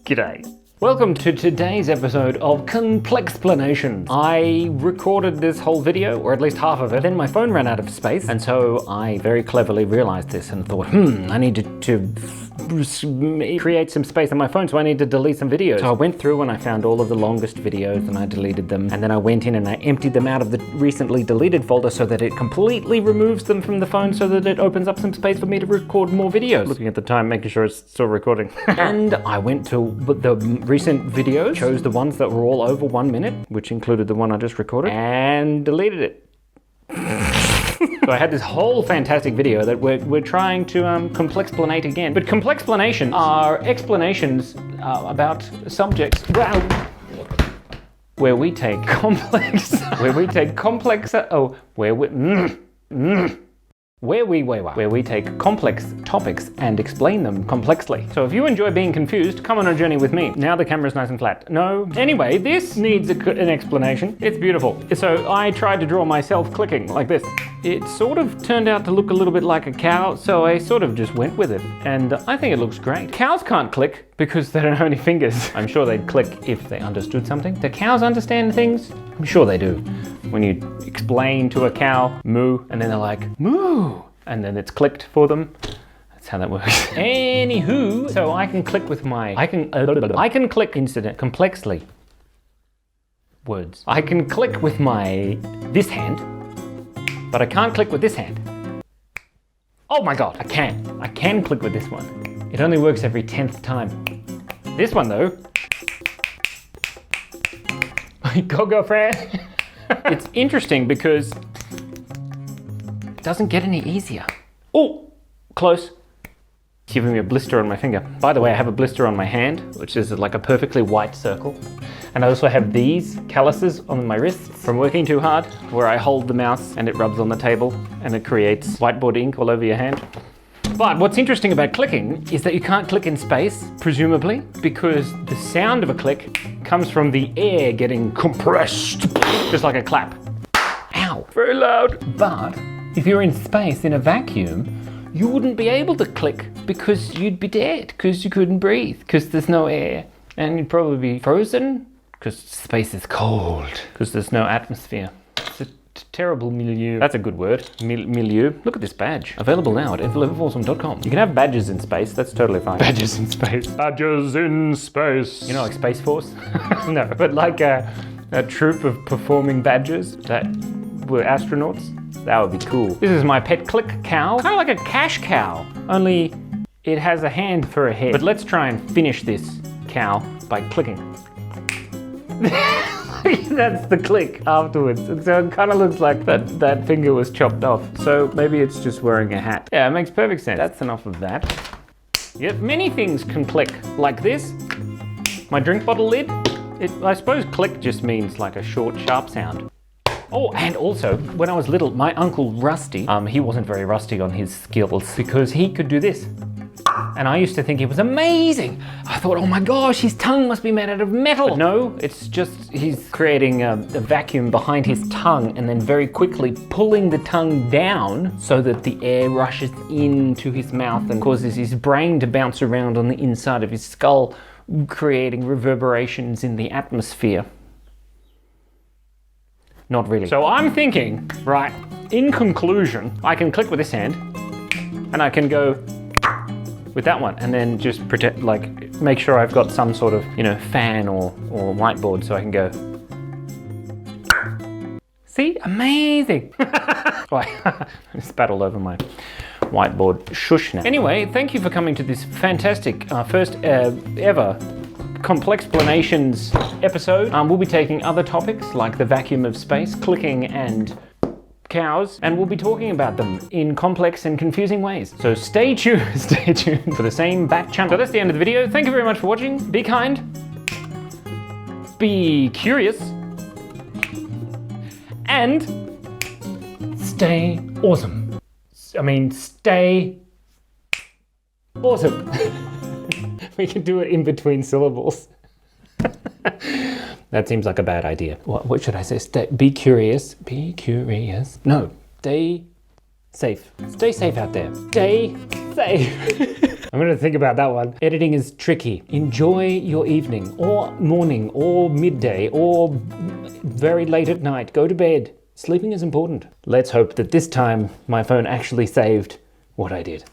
G'day. Welcome to today's episode of Complexplanations. I recorded this whole video, or at least half of it, then my phone ran out of space, and so I very cleverly realized this and thought, I needed to create some space on my phone, so I need to delete some videos. So I went through and I found all of the longest videos and I deleted them, and then I went in and I emptied them out of the recently deleted folder so that it completely removes them from the phone so that it opens up some space for me to record more videos. Looking at the time, making sure it's still recording. And I went to the recent videos, chose the ones that were all over 1 minute, which included the one I just recorded, and deleted it. So I had this whole fantastic video that we're trying to complexplanate again. But complexplanations are explanations about subjects, well, where we take complex topics and explain them complexly. So if you enjoy being confused, come on a journey with me. Now the camera's nice and flat. No. Anyway, this needs an explanation. It's beautiful. So I tried to draw myself clicking like this. It sort of turned out to look a little bit like a cow, so I sort of just went with it. And I think it looks great. Cows can't click because they don't have any fingers. I'm sure they'd click if they understood something. Do cows understand things? I'm sure they do. When you explain to a cow, moo, and then they're like, moo, and then it's clicked for them. That's how that works. Anywho, so I can click with my, I can click complexly. Words. I can click with this hand, but I can't click with this hand. Oh my God, I can click with this one. It only works every 10th time. This one though, go girlfriend. It's interesting because it doesn't get any easier. Oh, close. It's giving me a blister on my finger. By the way, I have a blister on my hand, which is like a perfectly white circle. And I also have these calluses on my wrists from working too hard, where I hold the mouse and it rubs on the table and it creates whiteboard ink all over your hand. But what's interesting about clicking is that you can't click in space, presumably, because the sound of a click comes from the air getting compressed, just like a clap. Ow, very loud. But if you're in space in a vacuum, you wouldn't be able to click because you'd be dead, because you couldn't breathe, because there's no air. And you'd probably be frozen, because space is cold, because there's no atmosphere. It's a terrible milieu. That's a good word. Milieu. Look at this badge. Available now at everlevelawesome.com. You can have badges in space. That's totally fine. Badges in space. Badges in space. You know, like Space Force? No, but like a troupe of performing badges that were astronauts. That would be cool. This is my pet click cow. Kind of like a cash cow, only it has a hand for a head. But let's try and finish this cow by clicking. That's the click afterwards. So it kind of looks like that finger was chopped off. So maybe it's just wearing a hat. Yeah, it makes perfect sense. That's enough of that. Yep, many things can click like this. My drink bottle lid. I suppose click just means like a short, sharp sound. Oh, and also, when I was little, my uncle Rusty, he wasn't very rusty on his skills because he could do this. And I used to think it was amazing. I thought, oh my gosh, his tongue must be made out of metal. But no, it's just he's creating a vacuum behind his tongue and then very quickly pulling the tongue down so that the air rushes into his mouth and causes his brain to bounce around on the inside of his skull, creating reverberations in the atmosphere. Not really. So I'm thinking, right, in conclusion, I can click with this hand and I can go with that one and then just pretend, like, make sure I've got some sort of, fan or whiteboard so I can go. See? Amazing! I spat all over my whiteboard. Shush now. Anyway, thank you for coming to this fantastic first ever Complexplanations episode. We'll be taking other topics like the vacuum of space, clicking, and cows, and we'll be talking about them in complex and confusing ways. So stay tuned for the same back channel. So that's the end of the video. Thank you very much for watching. Be kind, be curious, and stay awesome. Stay awesome. We can do it in between syllables. That seems like a bad idea. What should I say? Be curious. Be curious. No. Stay safe. Stay safe out there. Stay safe. I'm going to think about that one. Editing is tricky. Enjoy your evening or morning or midday or very late at night. Go to bed. Sleeping is important. Let's hope that this time my phone actually saved what I did.